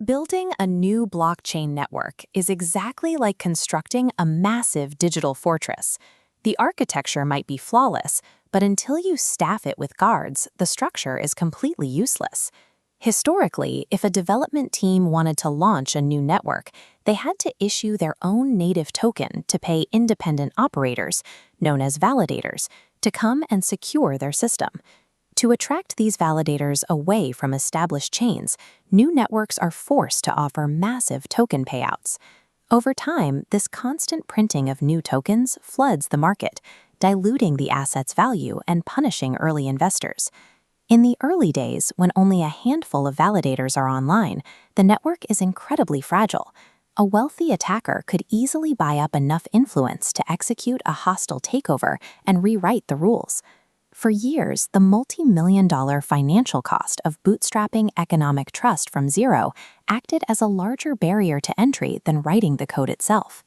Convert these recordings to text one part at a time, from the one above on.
Building a new blockchain network is exactly like constructing a massive digital fortress. The architecture might be flawless, but until you staff it with guards, the structure is completely useless. Historically, if a development team wanted to launch a new network, they had to issue their own native token to pay independent operators, known as validators, to come and secure their system. To attract these validators away from established chains, new networks are forced to offer massive token payouts. Over time, this constant printing of new tokens floods the market, diluting the asset's value and punishing early investors. In the early days, when only a handful of validators are online, the network is incredibly fragile. A wealthy attacker could easily buy up enough influence to execute a hostile takeover and rewrite the rules. For years, the multi-million-dollar financial cost of bootstrapping economic trust from zero acted as a larger barrier to entry than writing the code itself.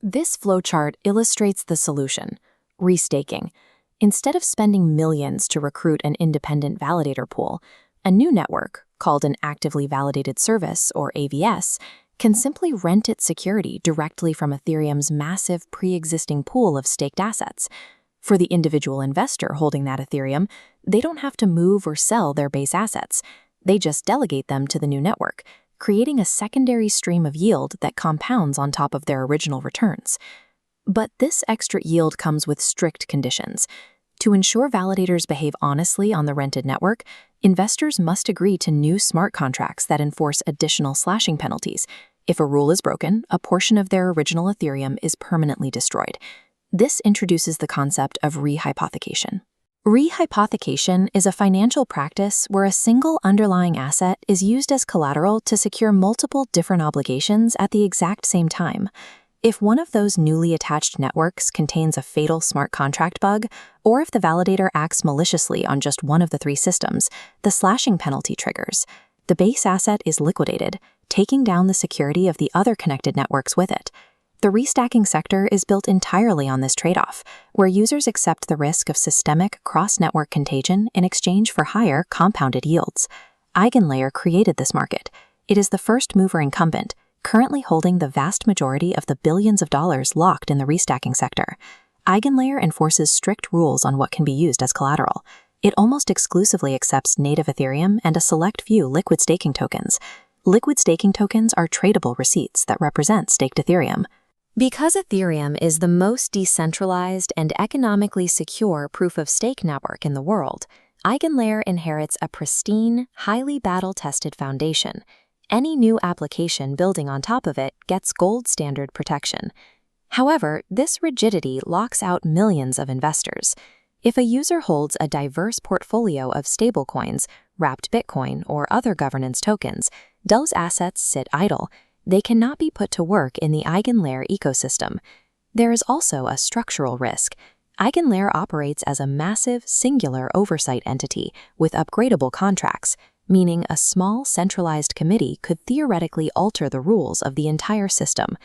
This flowchart illustrates the solution: restaking. Instead of spending millions to recruit an independent validator pool, a new network, called an actively validated service, or AVS, can simply rent its security directly from Ethereum's massive pre-existing pool of staked assets. For the individual investor holding that Ethereum, they don't have to move or sell their base assets. They just delegate them to the new network, creating a secondary stream of yield that compounds on top of their original returns. But this extra yield comes with strict conditions. To ensure validators behave honestly on the rented network, investors must agree to new smart contracts that enforce additional slashing penalties. If a rule is broken, a portion of their original Ethereum is permanently destroyed. This introduces the concept of rehypothecation. Rehypothecation is a financial practice where a single underlying asset is used as collateral to secure multiple different obligations at the exact same time. If one of those newly attached networks contains a fatal smart contract bug, or if the validator acts maliciously on just one of the three systems, the slashing penalty triggers. The base asset is liquidated, taking down the security of the other connected networks with it. The restacking sector is built entirely on this trade-off, where users accept the risk of systemic cross-network contagion in exchange for higher compounded yields. EigenLayer created this market. It is the first mover incumbent, currently holding the vast majority of the billions of dollars locked in the restacking sector. EigenLayer enforces strict rules on what can be used as collateral. It almost exclusively accepts native Ethereum and a select few liquid staking tokens. Liquid staking tokens are tradable receipts that represent staked Ethereum. Because Ethereum is the most decentralized and economically secure proof-of-stake network in the world, EigenLayer inherits a pristine, highly battle-tested foundation. Any new application building on top of it gets gold standard protection. However, this rigidity locks out millions of investors. If a user holds a diverse portfolio of stablecoins, wrapped Bitcoin, or other governance tokens, those assets sit idle. They cannot be put to work in the EigenLayer ecosystem. There is also a structural risk. EigenLayer operates as a massive, singular oversight entity with upgradable contracts, meaning a small, centralized committee could theoretically alter the rules of the entire system.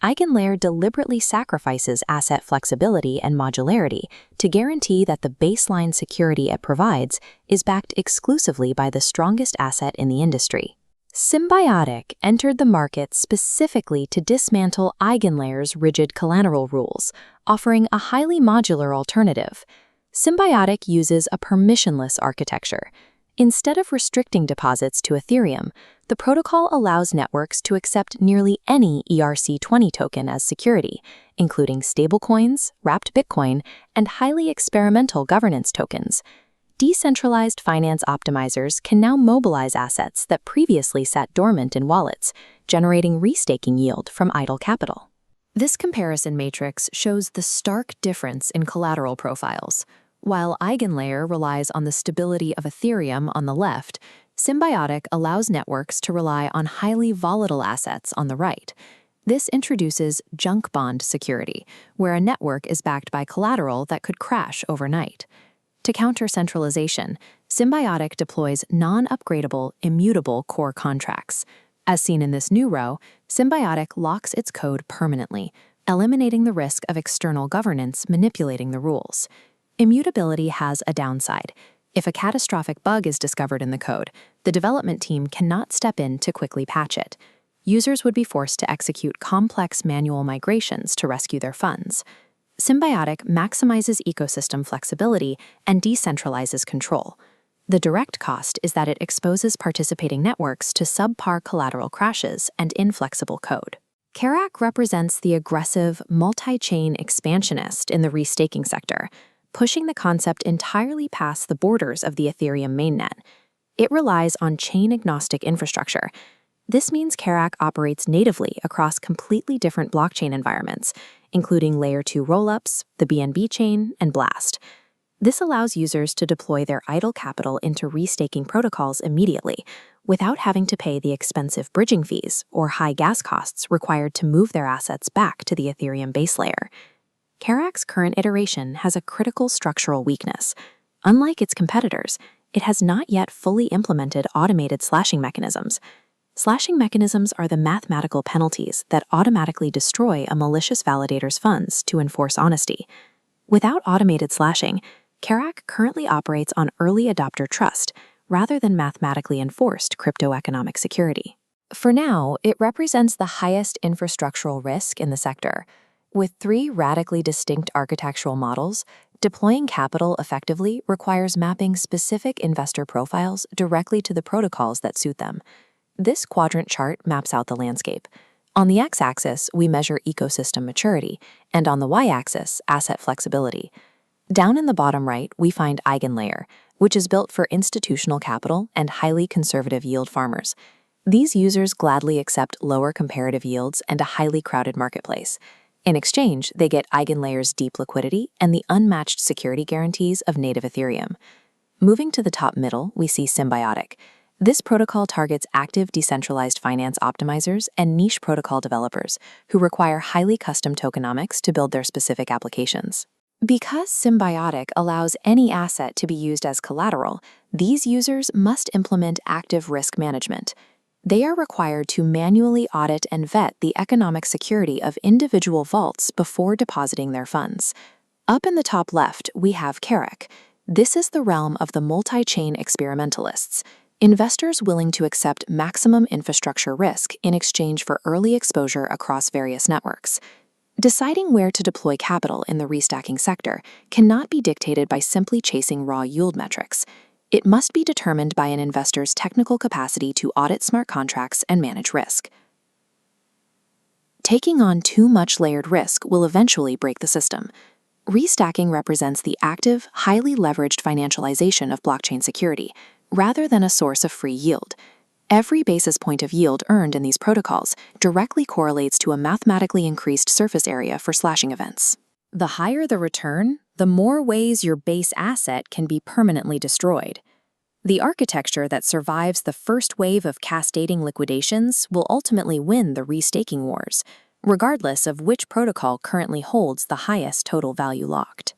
EigenLayer deliberately sacrifices asset flexibility and modularity to guarantee that the baseline security it provides is backed exclusively by the strongest asset in the industry. Symbiotic entered the market specifically to dismantle EigenLayer's rigid collateral rules, offering a highly modular alternative. Symbiotic uses a permissionless architecture. Instead of restricting deposits to Ethereum, the protocol allows networks to accept nearly any ERC20 token as security, including stablecoins, wrapped Bitcoin, and highly experimental governance tokens. Decentralized finance optimizers can now mobilize assets that previously sat dormant in wallets, generating restaking yield from idle capital. This comparison matrix shows the stark difference in collateral profiles. While EigenLayer relies on the stability of Ethereum on the left, Symbiotic allows networks to rely on highly volatile assets on the right. This introduces junk bond security, where a network is backed by collateral that could crash overnight. To counter centralization, Symbiotic deploys non-upgradable, immutable core contracts. As seen in this new row, Symbiotic locks its code permanently, eliminating the risk of external governance manipulating the rules. Immutability has a downside. If a catastrophic bug is discovered in the code, the development team cannot step in to quickly patch it. Users would be forced to execute complex manual migrations to rescue their funds. Symbiotic maximizes ecosystem flexibility and decentralizes control. The direct cost is that it exposes participating networks to subpar collateral crashes and inflexible code. Karak represents the aggressive, multi-chain expansionist in the restaking sector, pushing the concept entirely past the borders of the Ethereum mainnet. It relies on chain-agnostic infrastructure. This means Karak operates natively across completely different blockchain environments, including Layer 2 rollups, the BNB chain, and Blast. This allows users to deploy their idle capital into restaking protocols immediately, without having to pay the expensive bridging fees or high gas costs required to move their assets back to the Ethereum base layer. Karak's current iteration has a critical structural weakness. Unlike its competitors, it has not yet fully implemented automated slashing mechanisms. Slashing mechanisms are the mathematical penalties that automatically destroy a malicious validator's funds to enforce honesty. Without automated slashing, Karak currently operates on early adopter trust rather than mathematically enforced cryptoeconomic security. For now, it represents the highest infrastructural risk in the sector. With 3 radically distinct architectural models, deploying capital effectively requires mapping specific investor profiles directly to the protocols that suit them. This quadrant chart maps out the landscape. On the x-axis, we measure ecosystem maturity, and on the y-axis, asset flexibility. Down in the bottom right, we find EigenLayer, which is built for institutional capital and highly conservative yield farmers. These users gladly accept lower comparative yields and a highly crowded marketplace. In exchange, they get EigenLayer's deep liquidity and the unmatched security guarantees of native Ethereum. Moving to the top middle, we see Symbiotic. This protocol targets active decentralized finance optimizers and niche protocol developers who require highly custom tokenomics to build their specific applications. Because Symbiotic allows any asset to be used as collateral, these users must implement active risk management. They are required to manually audit and vet the economic security of individual vaults before depositing their funds. Up in the top left, we have Karak. This is the realm of the multi-chain experimentalists, investors willing to accept maximum infrastructure risk in exchange for early exposure across various networks. Deciding where to deploy capital in the restacking sector cannot be dictated by simply chasing raw yield metrics. It must be determined by an investor's technical capacity to audit smart contracts and manage risk. Taking on too much layered risk will eventually break the system. Restacking represents the active, highly leveraged financialization of blockchain security, rather than a source of free yield. Every basis point of yield earned in these protocols directly correlates to a mathematically increased surface area for slashing events. The higher the return, the more ways your base asset can be permanently destroyed. The architecture that survives the first wave of cascading liquidations will ultimately win the restaking wars, regardless of which protocol currently holds the highest total value locked.